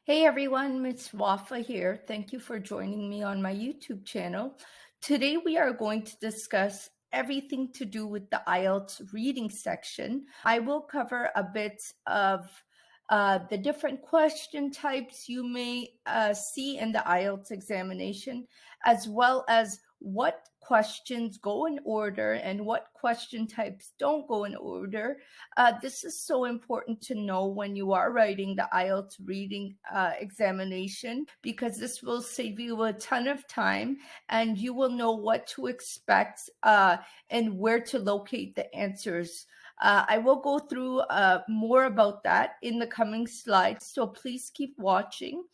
Hey everyone, Miss Wafa here. Thank you for joining me on my YouTube channel. Today we are going to discuss everything to do with the IELTS reading section. I will cover a bit of the different question types you may see in the IELTS examination, as well as what questions go in order and what question types don't go in order. This is so important to know when you are writing the IELTS reading examination, because this will save you a ton of time and you will know what to expect and where to locate the answers. I will go through more about that in the coming slides, so please keep watching.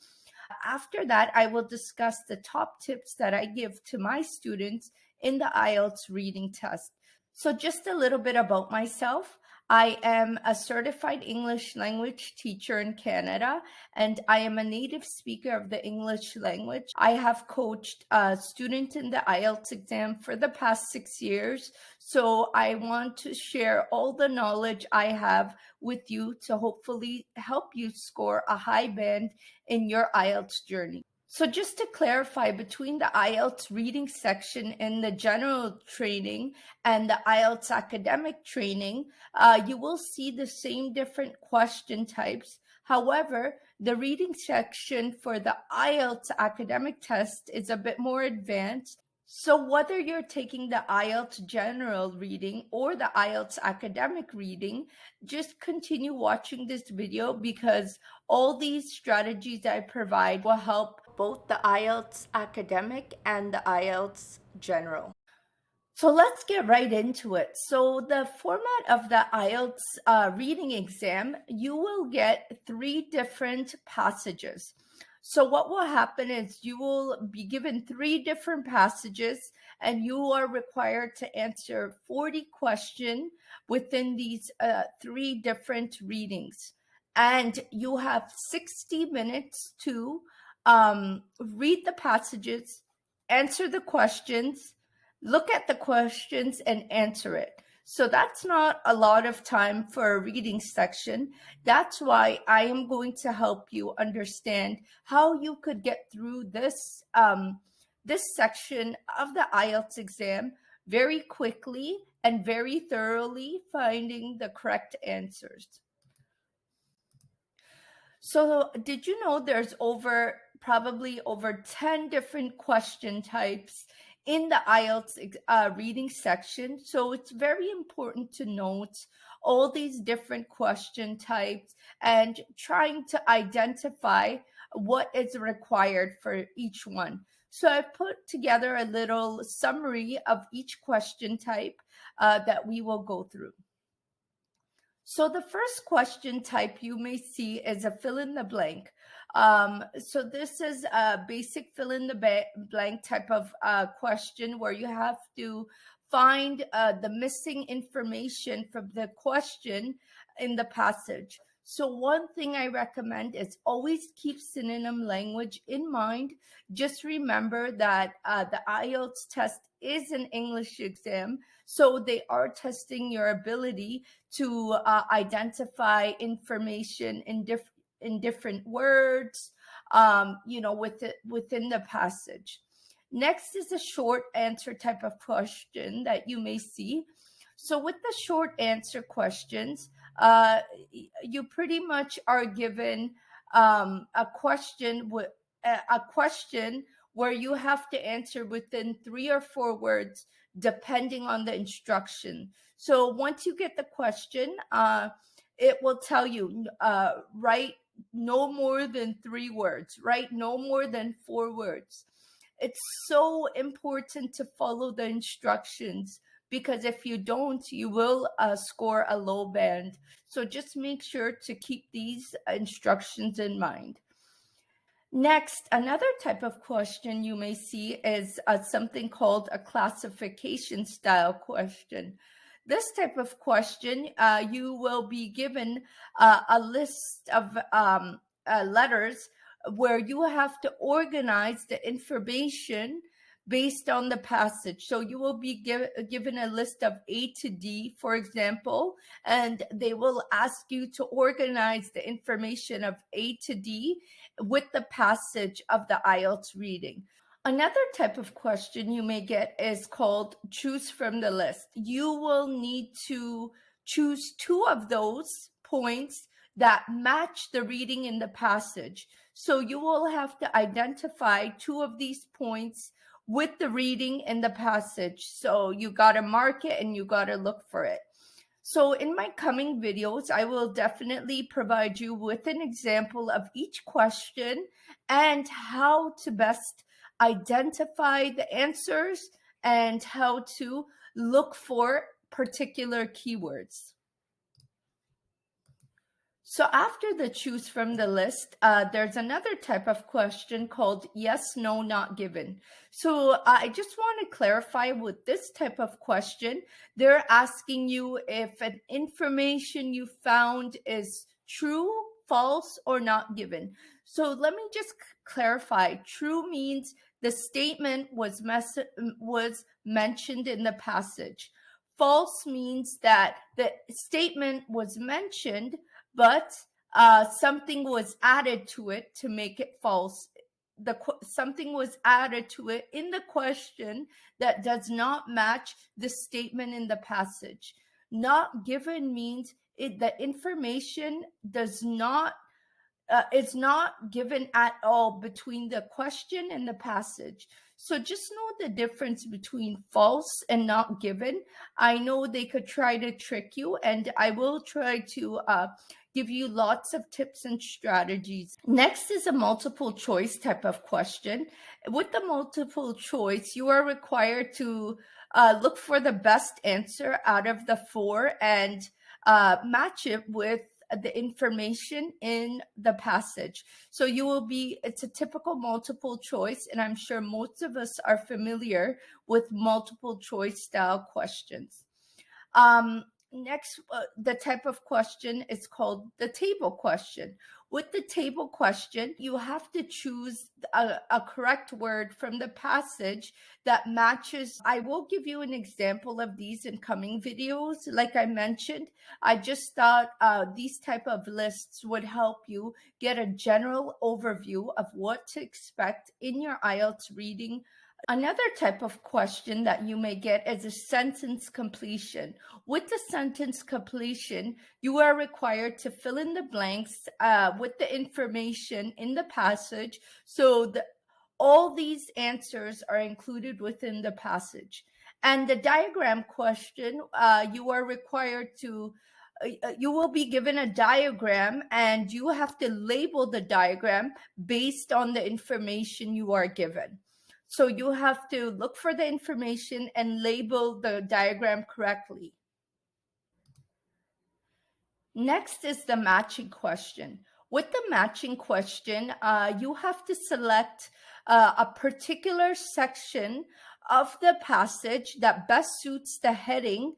After that, I will discuss the top tips that I give to my students in the IELTS reading test. So just a little bit about myself. I am a certified English language teacher in Canada, and I am a native speaker of the English language. I have coached students in the IELTS exam for the past 6 years, so I want to share all the knowledge I have with you to hopefully help you score a high band in your IELTS journey. So just to clarify, between the IELTS reading section and the general training and the IELTS academic training, you will see the same different question types. However, the reading section for the IELTS academic test is a bit more advanced. So whether you're taking the IELTS general reading or the IELTS academic reading, just continue watching this video, because all these strategies I provide will help both the IELTS academic and the IELTS general. So let's get right into it. So the format of the IELTS reading exam, you will get 3 different passages. So what will happen is you will be given 3 different passages, and you are required to answer 40 questions within these 3 different readings. And you have 60 minutes to read the passages, answer the questions, look at the questions, and answer it. So that's not a lot of time for a reading section. That's why I am going to help you understand how you could get through this section of the IELTS exam very quickly and very thoroughly, finding the correct answers. So did you know there's probably over 10 different question types in the IELTS reading section? So it's very important to note all these different question types and trying to identify what is required for each one. So I've put together a little summary of each question type that we will go through. So the first question type you may see is a fill in the blank. So this is a basic fill in the blank type of question, where you have to find the missing information from the question in the passage. So one thing I recommend is always keep synonym language in mind. Just remember that the IELTS test is an English exam, so they are testing your ability to identify information in different words, within the passage. Next is a short answer type of question that you may see. So with the short answer questions, you pretty much are given a question where you have to answer within 3 or 4 words, depending on the instruction. So once you get the question, it will tell you, write no more than 3 words, write no more than 4 words. It's so important to follow the instructions, because if you don't, you will score a low band. So just make sure to keep these instructions in mind. Next, another type of question you may see is something called a classification style question. This type of question, you will be given a list of letters where you have to organize the information based on the passage. So you will be given a list of A to D, for example, and they will ask you to organize the information of A to D with the passage of the IELTS reading. Another type of question you may get is called choose from the list. You will need to choose two of those points that match the reading in the passage. So you will have to identify two of these points with the reading in the passage. So you got to mark it and you got to look for it. So in my coming videos, I will definitely provide you with an example of each question and how to best identify the answers and how to look for particular keywords. So after the choose from the list, there's another type of question called yes, no, not given. So I just want to clarify with this type of question, they're asking you if an information you found is true, false, or not given. So let me just clarify. True means the statement was mentioned in the passage. False means that the statement was mentioned, but something was added to it to make it false. Something was added to it in the question that does not match the statement in the passage. Not given means the information does not it's not given at all between the question and the passage. So just know the difference between false and not given. I know they could try to trick you, and I will try to give you lots of tips and strategies. Next is a multiple choice type of question. With the multiple choice, you are required to look for the best answer out of the four and match it with the information in the passage. So it's a typical multiple choice, and I'm sure most of us are familiar with multiple choice style questions. Next, the type of question is called the table question. With the table question, you have to choose a correct word from the passage that matches. I will give you an example of these in coming videos. Like I mentioned, I just thought these type of lists would help you get a general overview of what to expect in your IELTS reading. Another type of question that you may get is a sentence completion. With the sentence completion, you are required to fill in the blanks with the information in the passage. So all these answers are included within the passage. And the diagram question, you are required to you will be given a diagram and you have to label the diagram based on the information you are given. So you have to look for the information and label the diagram correctly. Next is the matching question. With the matching question, you have to select a particular section of the passage that best suits the heading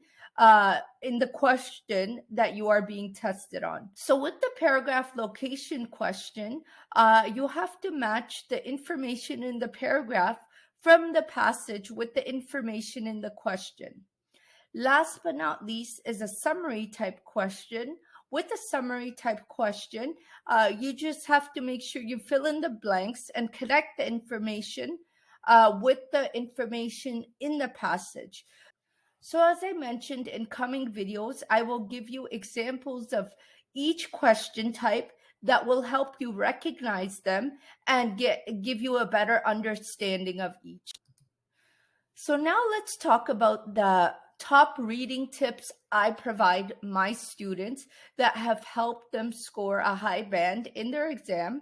in the question that you are being tested on. So with the paragraph location question, you have to match the information in the paragraph from the passage with the information in the question. Last but not least is a summary type question. With a summary type question, you just have to make sure you fill in the blanks and connect the information with the information in the passage. So as I mentioned in coming videos, I will give you examples of each question type that will help you recognize them and give you a better understanding of each. So now let's talk about the top reading tips I provide my students that have helped them score a high band in their exam.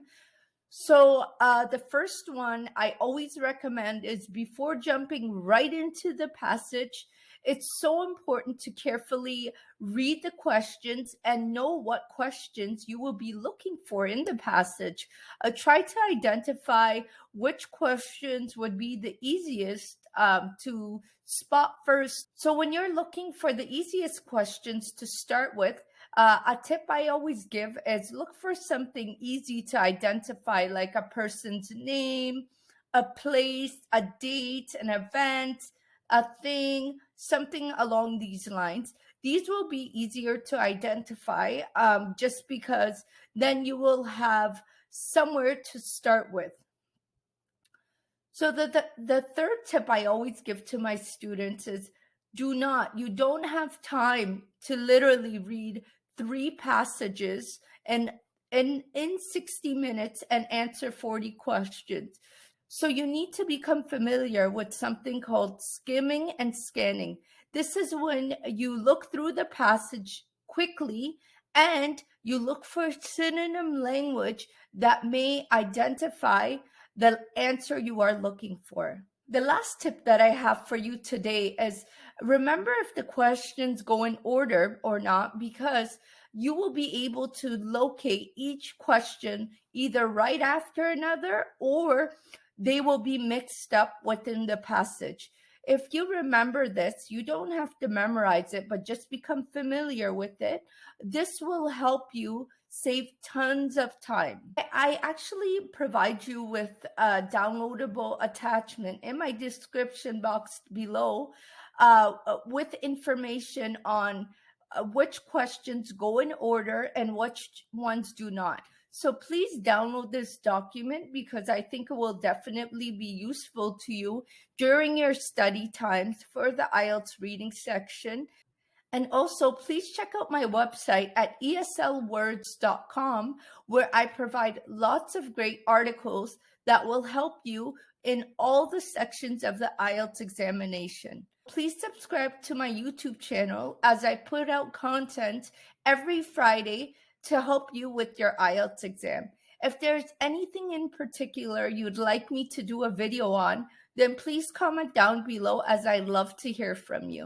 So the first one I always recommend is before jumping right into the passage, it's so important to carefully read the questions and know what questions you will be looking for in the passage. Try to identify which questions would be the easiest to spot first. So when you're looking for the easiest questions to start with, a tip I always give is look for something easy to identify, like a person's name, a place, a date, an event, a thing, something along these lines. These will be easier to identify just because then you will have somewhere to start with. So the third tip I always give to my students is you don't have time to literally read 3 passages and in 60 minutes and answer 40 questions. So you need to become familiar with something called skimming and scanning. This is when you look through the passage quickly and you look for synonym language that may identify the answer you are looking for. The last tip that I have for you today is remember if the questions go in order or not, because you will be able to locate each question either right after another or they will be mixed up within the passage. If you remember this, you don't have to memorize it, but just become familiar with it. This will help you save tons of time. I actually provide you with a downloadable attachment in my description box below with information on which questions go in order and which ones do not. So please download this document because I think it will definitely be useful to you during your study times for the IELTS reading section. And also, please check out my website at eslwords.com, where I provide lots of great articles that will help you in all the sections of the IELTS examination. Please subscribe to my YouTube channel as I put out content every Friday to help you with your IELTS exam. If there's anything in particular you'd like me to do a video on, then please comment down below as I love to hear from you.